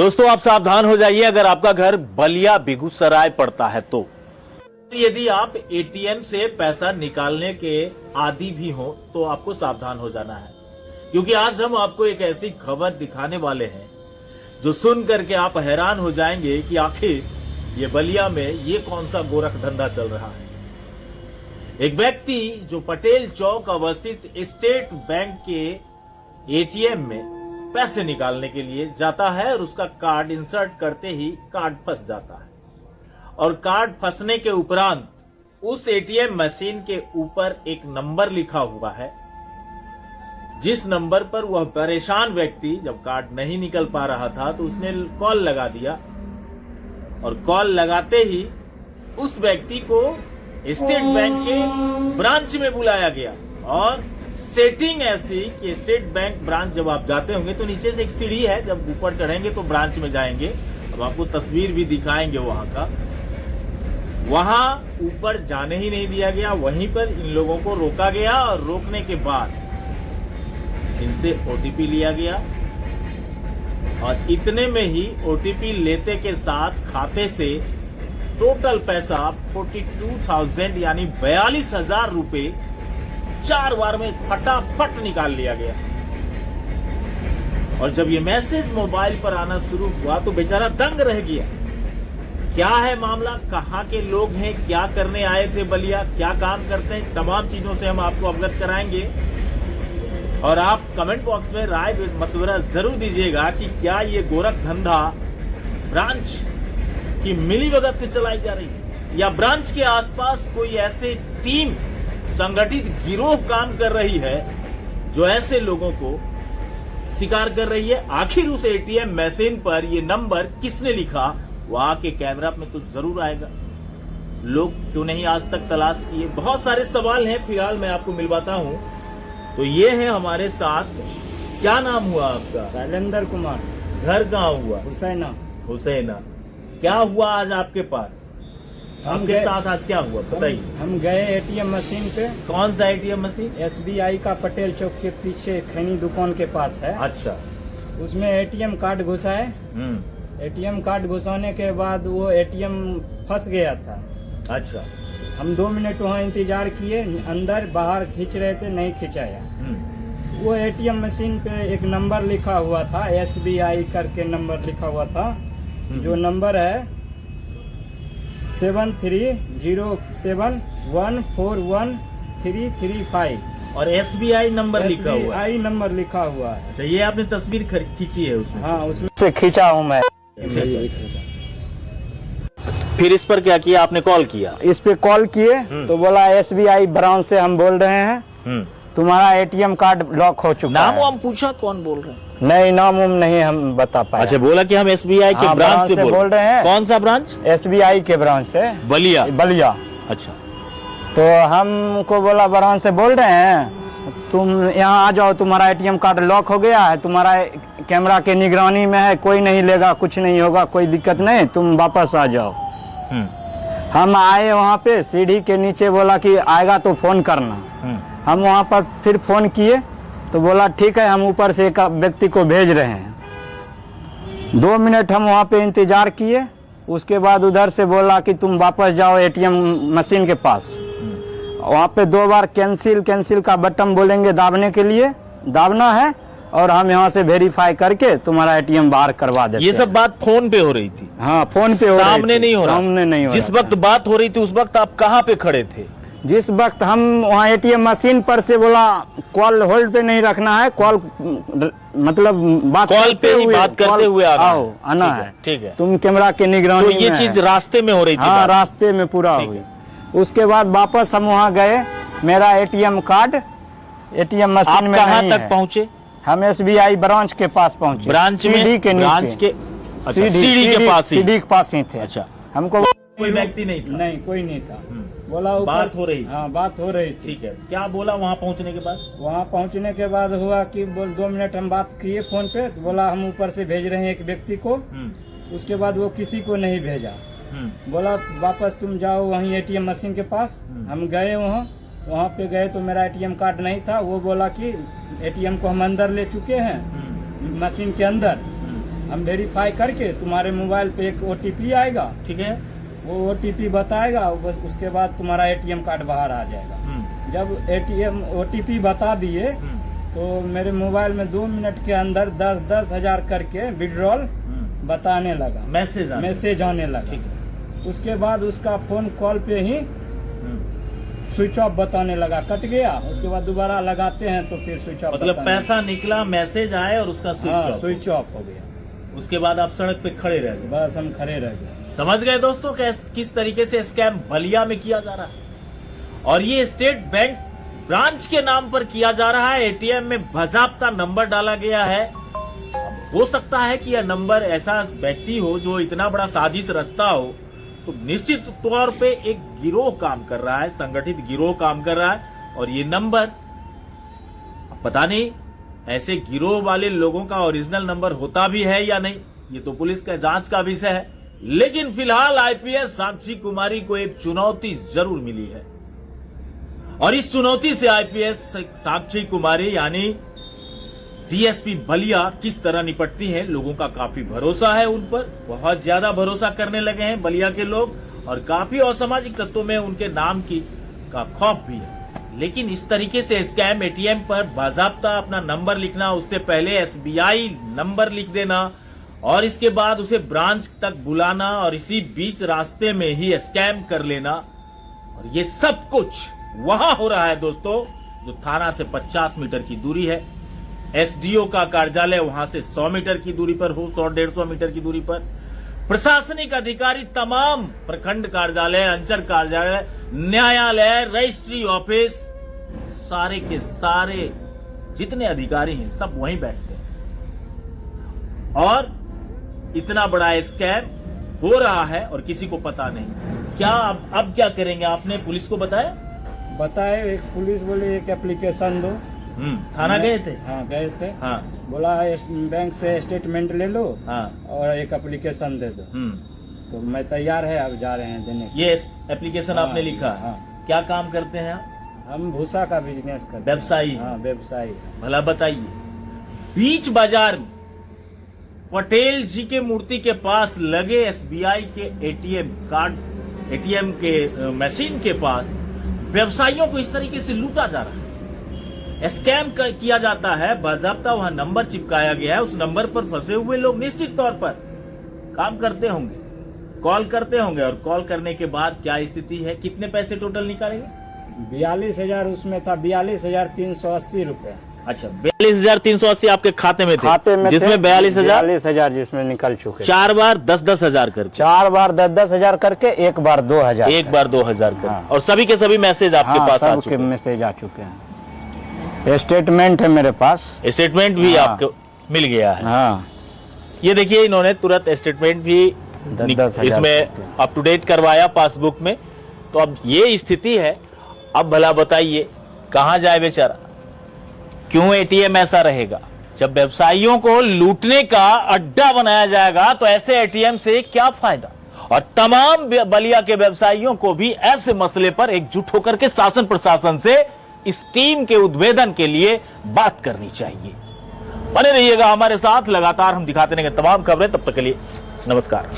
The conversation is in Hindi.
दोस्तों आप सावधान हो जाइए अगर आपका घर बलिया बेगूसराय पड़ता है तो यदि आप एटीएम से पैसा निकालने के आदी भी हो तो आपको सावधान हो जाना है, क्योंकि आज हम आपको एक ऐसी खबर दिखाने वाले हैं जो सुन करके आप हैरान हो जाएंगे कि आखिर ये बलिया में ये कौन सा गोरख धंधा चल रहा है। एक व्यक्ति जो पटेल चौक अवस्थित स्टेट बैंक के एटीएम में पैसे निकालने के लिए जाता है और उसका कार्ड इंसर्ट करते ही कार्ड फंस जाता है और कार्ड फंसने के उपरांत उस एटीएम मशीन के ऊपर एक नंबर लिखा हुआ है, जिस नंबर पर वह परेशान व्यक्ति जब कार्ड नहीं निकल पा रहा था तो उसने कॉल लगा दिया और कॉल लगाते ही उस व्यक्ति को स्टेट बैंक के ब्रांच में बुलाया गया। और सेटिंग ऐसी कि स्टेट बैंक ब्रांच जब आप जाते होंगे तो नीचे से एक सीढ़ी है, जब ऊपर चढ़ेंगे तो ब्रांच में जाएंगे। अब आपको तस्वीर भी दिखाएंगे वहां का। वहां ऊपर जाने ही नहीं दिया गया, वहीं पर इन लोगों को रोका गया और रोकने के बाद इनसे ओटीपी लिया गया और इतने में ही ओटीपी लेते के साथ खाते से टोटल पैसा 42,000 यानी 42,000 रुपए 4 बार में फटाफट निकाल लिया गया। और जब ये मैसेज मोबाइल पर आना शुरू हुआ तो बेचारा दंग रह गया। क्या है मामला, कहां के लोग हैं, क्या करने आए थे बलिया, क्या काम करते हैं, तमाम चीजों से हम आपको अवगत कराएंगे। और आप कमेंट बॉक्स में राय मशवरा जरूर दीजिएगा कि क्या ये गोरख धंधा ब्रांच की मिलीभगत से चलाई जा रही है या ब्रांच के आसपास कोई ऐसे टीम संगठित गिरोह काम कर रही है जो ऐसे लोगों को शिकार कर रही है। आखिर उस एटीएम मशीन पर ये नंबर किसने लिखा, वो आके कैमरा में तो जरूर आएगा। लोग क्यों नहीं आज तक तलाश किए, बहुत सारे सवाल हैं। फिलहाल मैं आपको मिलवाता हूं। तो ये है हमारे साथ, क्या नाम हुआ आपका? शैलेंद्र कुमार। घर कहाँ हुआ? हुसैना। हुसैना। क्या हुआ आज आपके पास, आपके साथ आज क्या हुआ बताइए। हम गए एटीएम मशीन पे। कौन सा एटीएम मशीन? एसबीआई का पटेल चौक के पीछे खैनी दुकान के पास है। अच्छा। उसमें एटीएम कार्ड घुसाए। एटीएम कार्ड घुसाने के बाद वो एटीएम फंस गया था। अच्छा। हम 2 मिनट वहाँ इंतजार किए, अंदर बाहर खींच रहे थे, नहीं खिंचाया। वो एटीएम मशीन पे एक नंबर लिखा हुआ था, एसबीआई करके नंबर लिखा हुआ था, जो नंबर है 7307141335 और एसबीआई नंबर लिखा हुआ है। नंबर लिखा हुआ है। अच्छा, ये आपने तस्वीर खींची है उसमें? हाँ, उसमें से खींचा हूँ मैं। फिर इस पर क्या किया आपने? कॉल किया? इस पे कॉल किए तो बोला एसबीआई ब्रांच से हम बोल रहे हैं, तुम्हारा एटीएम कार्ड लॉक हो चुका है। नाम हम पूछा कौन बोल रहे हैं? नहीं, नाम नहीं हम बता पाए। अच्छा, बोला कि हम एसबीआई के ब्रांच से बोल रहे हैं। कौन सा ब्रांच? एसबीआई के ब्रांच से, बलिया। बलिया। अच्छा। तो हमको बोला ब्रांच से बोल रहे हैं, तुम यहाँ आ जाओ, तुम्हारा एटीएम कार्ड लॉक हो गया है, तुम्हारा कैमरा के निगरानी में है, कोई नहीं लेगा, कुछ नहीं होगा, कोई दिक्कत नहीं, तुम वापस आ जाओ। हम आए वहाँ पे, सीढ़ी के नीचे बोला कि आएगा तो फोन करना। हम वहाँ पर फिर फोन किए तो बोला ठीक है, हम ऊपर से एक व्यक्ति को भेज रहे हैं। 2 मिनट हम वहाँ पे इंतजार किए, उसके बाद उधर से बोला कि तुम वापस जाओ एटीएम मशीन के पास। वहाँ पे 2 बार कैंसिल का बटन बोलेंगे दाबने के लिए, दाबना है और हम यहाँ से वेरीफाई करके तुम्हारा एटीएम बाहर करवा देते। ये सब बात फोन पे हो रही थी? हाँ, फोन पे हो रही थी। सामने नहीं हो रहा? सामने नहीं हो रहा। जिस वक्त बात हो रही थी उस वक्त आप कहाँ पे खड़े थे? जिस वक्त हम वहाँ एटीएम मशीन पर से बोला कॉल होल्ड पे नहीं रखना है, कॉल मतलब बात कॉल पे ही बात करते हुए आओ आना है। ठीक है। तुम कैमरा के निगरानी तो ये चीज रास्ते में हो रही थी? हाँ, रास्ते में पूरा हुई। उसके बाद वापस हम वहाँ गए, मेरा एटीएम कार्ड एटीएम मशीन में कहाँ नहीं तक पहुँचे? हम एसबीआई ब्रांच के पास पहुँचे। ब्रांच में? सीढ़ी के ब्रांच के सीढ़ी के पास? सीढ़ी के पास ही थे। अच्छा। हमको कोई व्यक्ति नहीं था? नहीं, कोई नहीं था। बोला बात हो रही? हाँ, बात हो रही थी। ठीक है। क्या बोला वहाँ पहुँचने के बाद? वहाँ पहुँचने के बाद हुआ कि 2 मिनट हम बात किए फोन पे, तो बोला हम ऊपर से भेज रहे हैं एक व्यक्ति को। उसके बाद वो किसी को नहीं भेजा, बोला वापस तुम जाओ वहीं एटीएम मशीन के पास। हम गए वहाँ पे गए तो मेरा एटीएम कार्ड नहीं था। वो बोला कि एटीएम को हम अंदर ले चुके हैं, मशीन के अंदर, हम वेरीफाई करके तुम्हारे मोबाइल पे एक OTP आएगा, ठीक है। वो OTP बताएगा, बस उसके बाद तुम्हारा ATM कार्ड बाहर आ जाएगा। जब ATM OTP बता दिए तो मेरे मोबाइल में 2 मिनट के अंदर 10-10 हजार करके विड्रॉल बताने लगा, मैसेज आने लगा। ठीक है। उसके बाद उसका फोन कॉल पे ही स्विच ऑफ बताने लगा, कट गया। उसके बाद दोबारा लगाते हैं तो फिर स्विच ऑफ, मतलब पैसा निकला, मैसेज आए और उसका स्विच ऑफ हो गया। उसके बाद आप सड़क पे खड़े रह गए। बस हम खड़े रह गए। समझ गए दोस्तों किस तरीके से स्कैम बलिया में किया जा रहा है। और ये स्टेट बैंक ब्रांच के नाम पर किया जा रहा है। एटीएम में बाज़ाब्ता नंबर डाला गया है। अब हो सकता है कि यह नंबर ऐसा व्यक्ति हो जो इतना बड़ा साजिश रचता हो, तो निश्चित तौर पे एक गिरोह काम कर रहा है, संगठित गिरोह काम कर रहा है। और ये नंबर पता नहीं ऐसे गिरोह वाले लोगों का ओरिजिनल नंबर होता भी है या नहीं, ये तो पुलिस का जांच का विषय है। लेकिन फिलहाल आईपीएस साक्षी कुमारी को एक चुनौती जरूर मिली है, और इस चुनौती से आईपीएस साक्षी कुमारी यानी डीएसपी बलिया किस तरह निपटती हैं। लोगों का काफी भरोसा है उन पर, बहुत ज्यादा भरोसा करने लगे हैं बलिया के लोग, और काफी असामाजिक तत्वों में उनके नाम का खौफ भी है। लेकिन इस तरीके से स्कैम, एटीएम पर बाज़ाब्ता अपना नंबर लिखना, उससे पहले एसबीआई नंबर लिख देना और इसके बाद उसे ब्रांच तक बुलाना और इसी बीच रास्ते में ही स्कैम कर लेना, और ये सब कुछ वहां हो रहा है दोस्तों जो थाना से 50 मीटर की दूरी है। एसडीओ का कार्यालय वहां से 100 मीटर की दूरी पर हो, 100-150 मीटर की दूरी पर। प्रशासनिक अधिकारी तमाम प्रखंड कार्यालय, अंचल कार्यालय, न्यायालय, रजिस्ट्री ऑफिस, सारे के सारे जितने अधिकारी हैं सब वहीं बैठते हैं, और इतना बड़ा स्कैम हो रहा है और किसी को पता नहीं। क्या अब क्या करेंगे? आपने पुलिस को बताया? एक पुलिस बोले एक एप्लीकेशन दो। थाना गए थे? हाँ गए थे। हाँ। बोला बैंक से स्टेटमेंट ले लो, हाँ, और एक एप्लीकेशन दे दो। तो मैं तैयार है, अब जा रहे हैं देने। ये एप्लीकेशन आपने लिखा? हाँ। क्या काम करते हैं आप? हम भूसा का बिजनेस करते हैं। व्यवसायी? हाँ, व्यवसायी। भला बताइए, बीच बाजार में पटेल जी के मूर्ति के पास लगे एसबीआई के एटीएम के मशीन के पास व्यवसायियों को इस तरीके से लूटा जा रहा है, स्कैम किया जाता है। बाज़ाब्ता वहां नंबर चिपकाया गया है, उस नंबर पर फंसे हुए लोग निश्चित तौर पर काम करते होंगे, कॉल करते होंगे, और कॉल करने के बाद क्या स्थिति है? कितने पैसे टोटल निकालेंगे? 42,000 उसमें था, 42,380 रुपए। अच्छा, 42,380 आपके खाते में थे? खाते में, जिसमें 42,000 जिसमें निकल चुके। 4 बार 10-10 हजार करके? 4 बार 10-10 हजार करके, एक बार 2,000। एक बार 2,000 करके। हाँ। और सभी के सभी मैसेज आपके पास आ चुके हैं? मैसेज आ चुके हैं। स्टेटमेंट है मेरे पास, स्टेटमेंट भी हाँ। आपको मिल गया है? हाँ। ये देखिए, इन्होंने तुरंत स्टेटमेंट भी 10-10 हजार इसमें अप टू डेट करवाया पासबुक में। तो अब ये स्थिति है। अब भला बताइए कहाँ जाए बेचारा? क्यों एटीएम ऐसा रहेगा? जब व्यवसायियों को लूटने का अड्डा बनाया जाएगा तो ऐसे एटीएम से क्या फायदा? और तमाम बलिया के व्यवसायियों को भी ऐसे मसले पर एकजुट होकर के शासन प्रशासन से इस टीम के उद्भेदन के लिए बात करनी चाहिए। बने रहिएगा हमारे साथ, लगातार हम दिखाते रहेंगे तमाम खबरें। तब तक के लिए नमस्कार।